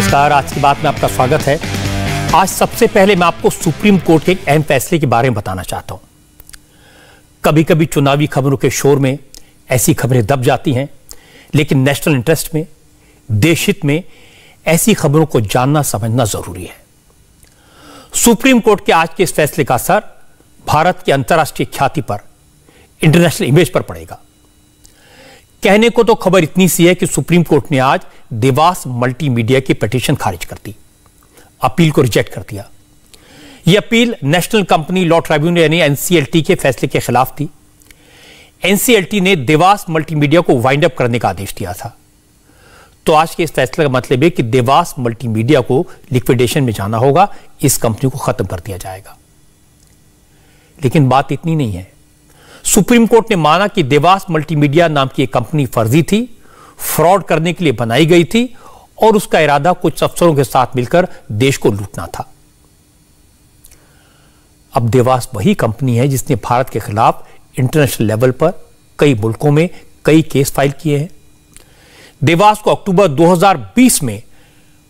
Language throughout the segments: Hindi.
नमस्कार, आज की बात में आपका स्वागत है। आज सबसे पहले मैं आपको सुप्रीम कोर्ट के एक अहम फैसले के बारे में बताना चाहता हूं। कभी कभी चुनावी खबरों के शोर में ऐसी खबरें दब जाती हैं, लेकिन नेशनल इंटरेस्ट में, देश हित में ऐसी खबरों को जानना समझना जरूरी है। सुप्रीम कोर्ट के आज के इस फैसले का असर भारत की अंतर्राष्ट्रीय ख्याति पर, इंटरनेशनल इमेज पर पड़ेगा। कहने को तो खबर इतनी सी है कि सुप्रीम कोर्ट ने आज देवास मल्टीमीडिया की पिटीशन खारिज कर दी, अपील को रिजेक्ट कर दिया। यह appeal national company law tribunal यानी एनसीएलटी के फैसले के खिलाफ थी। एनसीएलटी ने देवास मल्टीमीडिया को वाइंड अप करने का आदेश दिया था। तो आज के इस फैसले का मतलब है कि देवास मल्टीमीडिया को लिक्विडेशन में जाना होगा, इस कंपनी को खत्म कर दिया जाएगा। लेकिन बात इतनी नहीं है। सुप्रीम कोर्ट ने माना कि देवास मल्टीमीडिया नाम की एक कंपनी फर्जी थी, फ्रॉड करने के लिए बनाई गई थी और उसका इरादा कुछ अफसरों के साथ मिलकर देश को लूटना था। अब देवास वही कंपनी है जिसने भारत के खिलाफ इंटरनेशनल लेवल पर कई मुल्कों में कई केस फाइल किए हैं। देवास को अक्टूबर 2020 में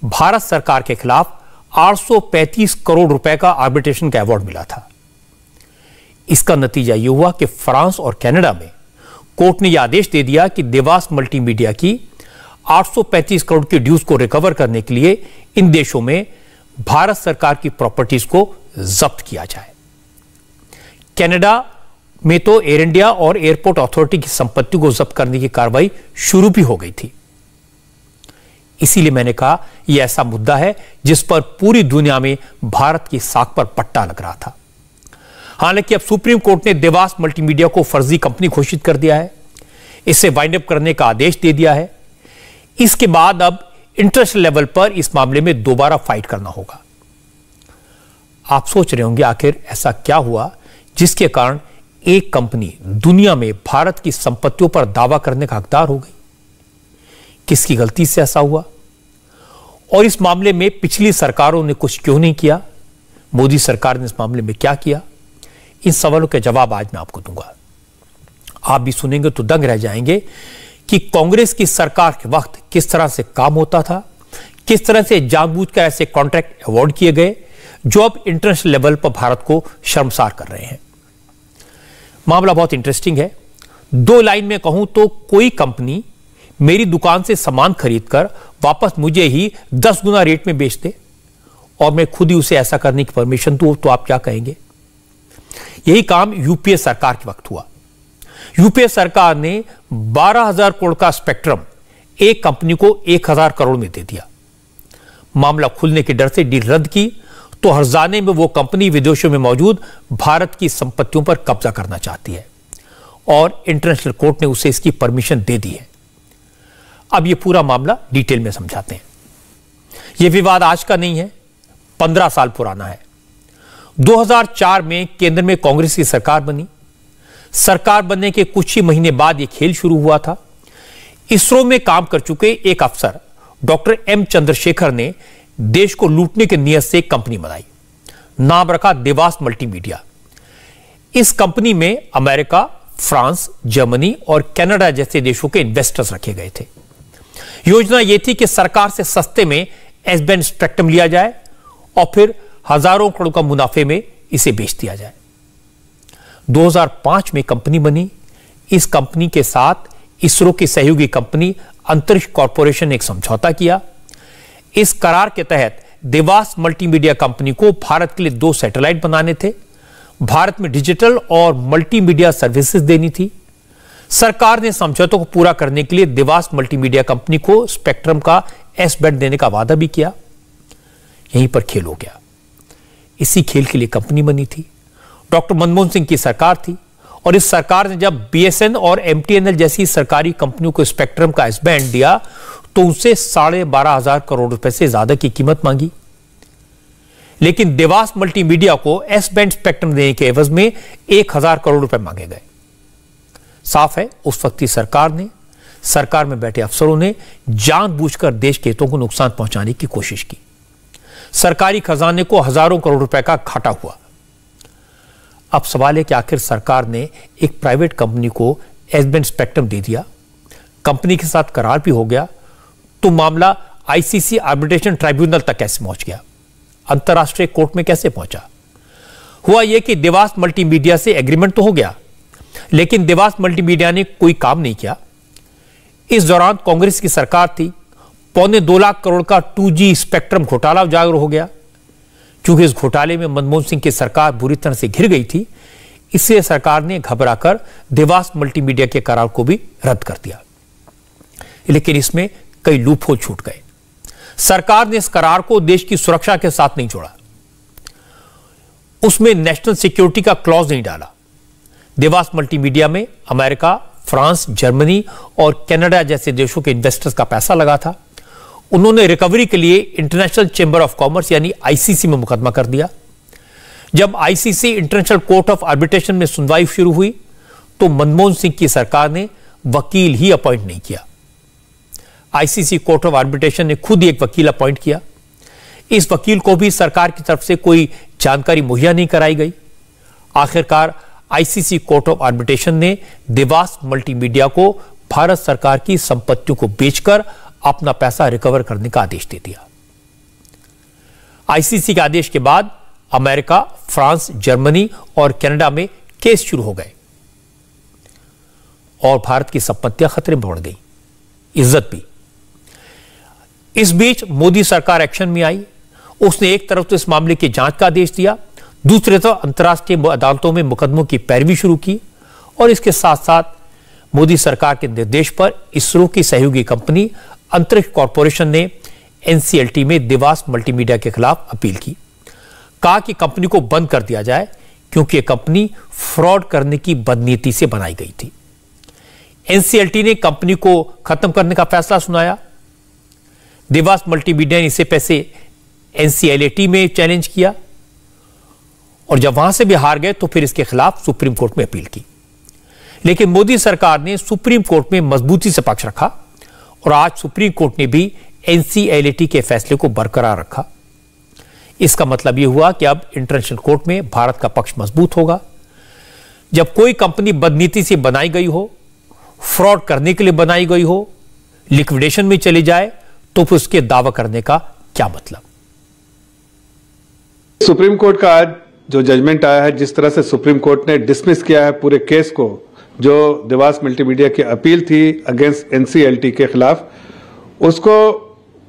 भारत सरकार के खिलाफ 835 करोड़ रुपए का आर्बिट्रेशन का अवार्ड मिला था। इसका नतीजा यह हुआ कि फ्रांस और कनाडा में कोर्ट ने यह आदेश दे दिया कि देवास मल्टीमीडिया की 835 करोड़ की ड्यूज को रिकवर करने के लिए इन देशों में भारत सरकार की प्रॉपर्टीज को जब्त किया जाए। कनाडा में तो एयर इंडिया और एयरपोर्ट अथॉरिटी की संपत्ति को जब्त करने की कार्रवाई शुरू भी हो गई थी। इसीलिए मैंने कहा यह ऐसा मुद्दा है जिस पर पूरी दुनिया में भारत की साख पर पट्टा लग रहा था। हालांकि अब सुप्रीम कोर्ट ने देवास मल्टीमीडिया को फर्जी कंपनी घोषित कर दिया है, इसे वाइंड अप करने का आदेश दे दिया है। इसके बाद अब इंटरनेशनल लेवल पर इस मामले में दोबारा फाइट करना होगा। आप सोच रहे होंगे आखिर ऐसा क्या हुआ जिसके कारण एक कंपनी दुनिया में भारत की संपत्तियों पर दावा करने का हकदार हो गई। किसकी गलती से ऐसा हुआ और इस मामले में पिछली सरकारों ने कुछ क्यों नहीं किया? मोदी सरकार ने इस मामले में क्या किया? इन सवालों के जवाब आज मैं आपको दूंगा। आप भी सुनेंगे तो दंग रह जाएंगे कि कांग्रेस की सरकार के वक्त किस तरह से काम होता था, किस तरह से जानबूझकर ऐसे कॉन्ट्रैक्ट अवार्ड किए गए जो अब इंटरनेशनल लेवल पर भारत को शर्मसार कर रहे हैं। मामला बहुत इंटरेस्टिंग है। दो लाइन में कहूं तो कोई कंपनी मेरी दुकान से सामान खरीदकर वापस मुझे ही 10 गुना रेट में बेच दे और मैं खुद ही उसे ऐसा करने की परमिशन दूं, तो आप क्या कहेंगे? यही काम यूपीए सरकार के वक्त हुआ। यूपीए सरकार ने 12,000 करोड़ का स्पेक्ट्रम एक कंपनी को 1,000 करोड़ में दे दिया। मामला खुलने के डर से डील रद्द की तो हर्जाने में वो कंपनी विदेशों में मौजूद भारत की संपत्तियों पर कब्जा करना चाहती है और इंटरनेशनल कोर्ट ने उसे इसकी परमिशन दे दी है। अब ये पूरा मामला डिटेल में समझाते हैं। यह विवाद आज का नहीं है, 15 साल पुराना है। 2004 में केंद्र में कांग्रेस की सरकार बनी। सरकार बनने के कुछ ही महीने बाद यह खेल शुरू हुआ था। इसरो में काम कर चुके एक अफसर डॉक्टर एम चंद्रशेखर ने देश को लूटने की नीयत से एक कंपनी बनाई। नाम रखा देवास मल्टीमीडिया। इस कंपनी में अमेरिका, फ्रांस, जर्मनी और कनाडा जैसे देशों के इन्वेस्टर्स रखे गए थे। योजना यह थी कि सरकार से सस्ते में एस बैंड स्पेक्ट्रम लिया जाए और फिर हजारों करोड़ का मुनाफे में इसे बेच दिया जाए। 2005 में कंपनी बनी। इस कंपनी के साथ इसरो की सहयोगी कंपनी अंतरिक्ष कॉरपोरेशन ने एक समझौता किया। इस करार के तहत देवास मल्टीमीडिया कंपनी को भारत के लिए 2 सैटेलाइट बनाने थे, भारत में डिजिटल और मल्टीमीडिया सर्विसेज देनी थी। सरकार ने समझौते को पूरा करने के लिए देवास मल्टीमीडिया कंपनी को स्पेक्ट्रम का एस बैंड देने का वादा भी किया। यहीं पर खेल हो गया। इसी खेल के लिए कंपनी बनी थी। डॉक्टर मनमोहन सिंह की सरकार थी और इस सरकार ने जब बीएसएन और एमटीएनएल जैसी सरकारी कंपनियों को स्पेक्ट्रम का एस बैंड दिया तो उनसे 12,500 करोड़ रुपए से ज्यादा की कीमत मांगी। लेकिन देवास मल्टीमीडिया को एस बैंड स्पेक्ट्रम देने के एवज में 1,000 करोड़ रुपए मांगे गए। साफ है उस वक्त की सरकार में बैठे अफसरों ने जानबूझकर देश के हितों को नुकसान पहुंचाने की कोशिश की। सरकारी खजाने को हजारों करोड़ रुपए का घाटा हुआ। अब सवाल है कि आखिर सरकार ने एक प्राइवेट कंपनी को एस बैंड स्पेक्ट्रम दे दिया, कंपनी के साथ करार भी हो गया, तो मामला आईसीसी आर्बिट्रेशन ट्राइब्यूनल तक कैसे पहुंच गया, अंतर्राष्ट्रीय कोर्ट में कैसे पहुंचा? हुआ यह कि देवास मल्टीमीडिया से एग्रीमेंट तो हो गया, लेकिन देवास मल्टीमीडिया ने कोई काम नहीं किया। इस दौरान कांग्रेस की सरकार थी। 1.25 लाख करोड़ का 2G स्पेक्ट्रम घोटाला उजागर हो गया। चूंकि इस घोटाले में मनमोहन सिंह की सरकार बुरी तरह से घिर गई थी, इसलिए सरकार ने घबराकर देवास मल्टीमीडिया के करार को भी रद्द कर दिया। लेकिन इसमें कई लूपहोल छूट गए। सरकार ने इस करार को देश की सुरक्षा के साथ नहीं जोड़ा, उसमें नेशनल सिक्योरिटी का क्लॉज नहीं डाला। देवास मल्टीमीडिया में अमेरिका, फ्रांस, जर्मनी और कनाडा जैसे देशों के इन्वेस्टर्स का पैसा लगा था। उन्होंने रिकवरी के लिए इंटरनेशनल चैंबर ऑफ कॉमर्स यानी आईसीसी में मुकदमा कर दिया। जब ICC international court of arbitration में सुनवाई शुरू हुई तो मनमोहन सिंह की सरकार ने वकील ही अपॉइंट नहीं किया। आईसीसी कोर्ट ऑफ आर्बिट्रेशन ने खुद ही एक वकील अपॉइंट किया। इस वकील को भी सरकार की तरफ से कोई जानकारी मुहैया नहीं कराई गई। आखिरकार आईसीसी कोर्ट ऑफ आर्बिट्रेशन ने देवास मल्टीमीडिया को भारत सरकार की संपत्तियों को बेचकर अपना पैसा रिकवर करने का आदेश दे दिया। आईसीसी के आदेश के बाद अमेरिका, फ्रांस, जर्मनी और कनाडा में केस शुरू हो गए और भारत की संपत्तियां खतरे में बढ़ गई, इज्जत भी। इस बीच मोदी सरकार एक्शन में आई। उसने एक तरफ तो इस मामले की जांच का आदेश दिया, दूसरी तरफ अंतर्राष्ट्रीय अदालतों में मुकदमों की पैरवी शुरू की और इसके साथ साथ मोदी सरकार के निर्देश पर इसरो की सहयोगी कंपनी अंतरिक्ष कॉरपोरेशन ने एनसीएलटी में देवास मल्टीमीडिया के खिलाफ अपील की। कहा कि कंपनी को बंद कर दिया जाए क्योंकि यह कंपनी फ्रॉड करने की बदनीति से बनाई गई थी। एनसीएलटी ने कंपनी को खत्म करने का फैसला सुनाया। देवास मल्टीमीडिया ने इसे पैसे एनसीएलटी में चैलेंज किया और जब वहां से भी हार गए तो फिर इसके खिलाफ सुप्रीम कोर्ट में अपील की। लेकिन मोदी सरकार ने सुप्रीम कोर्ट में मजबूती से पक्ष रखा और आज सुप्रीम कोर्ट ने भी एनसीएलटी के फैसले को बरकरार रखा। इसका मतलब यह हुआ कि अब इंटरनेशनल कोर्ट में भारत का पक्ष मजबूत होगा। जब कोई कंपनी बदनीति से बनाई गई हो, फ्रॉड करने के लिए बनाई गई हो, लिक्विडेशन में चली जाए तो फिर उसके दावा करने का क्या मतलब? सुप्रीम कोर्ट का आज जो जजमेंट आया है, जिस तरह से सुप्रीम कोर्ट ने डिसमिस किया है पूरे केस को, जो देवास मल्टीमीडिया की अपील थी अगेंस्ट एनसीएलटी के खिलाफ, उसको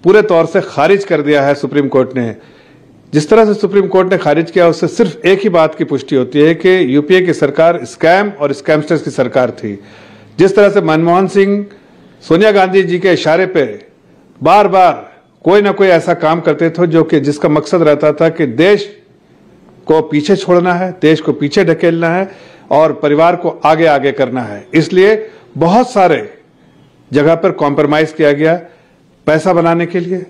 पूरे तौर से खारिज कर दिया है सुप्रीम कोर्ट ने। जिस तरह से सुप्रीम कोर्ट ने खारिज किया उससे सिर्फ एक ही बात की पुष्टि होती है कि यूपीए की सरकार स्कैम और स्कैमस्टर्स की सरकार थी। जिस तरह से मनमोहन सिंह सोनिया गांधी जी के इशारे पे बार बार कोई ना कोई ऐसा काम करते थे जो कि जिसका मकसद रहता था कि देश को पीछे छोड़ना है, देश को पीछे ढकेलना है और परिवार को आगे आगे करना है। इसलिए बहुत सारे जगह पर कॉम्प्रोमाइज किया गया पैसा बनाने के लिए,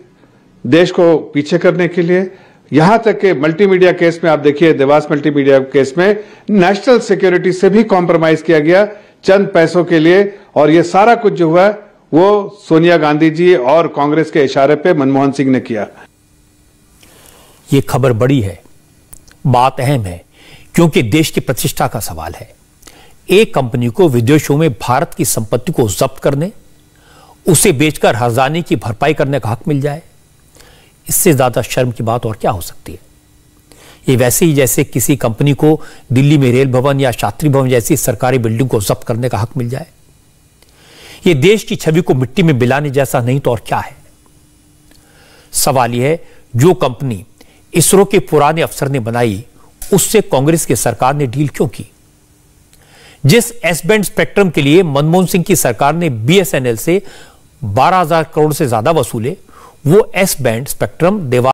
देश को पीछे करने के लिए। यहां तक कि मल्टीमीडिया केस में आप देखिए, देवास मल्टीमीडिया केस में नेशनल सिक्योरिटी से भी कॉम्प्रोमाइज किया गया चंद पैसों के लिए। और यह सारा कुछ जो हुआ वो सोनिया गांधी जी और कांग्रेस के इशारे पे मनमोहन सिंह ने किया। यह खबर बड़ी है, बात अहम है, क्योंकि देश की प्रतिष्ठा का सवाल है। एक कंपनी को विदेशों में भारत की संपत्ति को जब्त करने, उसे बेचकर हर्जाने की भरपाई करने का हक मिल जाए, इससे ज्यादा शर्म की बात और क्या हो सकती है? ये वैसे ही जैसे किसी कंपनी को दिल्ली में रेल भवन या शास्त्री भवन जैसी सरकारी बिल्डिंग को जब्त करने का हक मिल जाए। ये देश की छवि को मिट्टी में मिलाने जैसा नहीं तो और क्या है? सवाल यह है, जो कंपनी इसरो के पुराने अफसर ने बनाई, उससे कांग्रेस की सरकार ने डील क्यों की? जिस एस बैंड स्पेक्ट्रम के लिए मनमोहन सिंह की सरकार ने बीएसएनएल से 12,000 करोड़ से ज्यादा वसूले, वो एस बैंड स्पेक्ट्रम देवास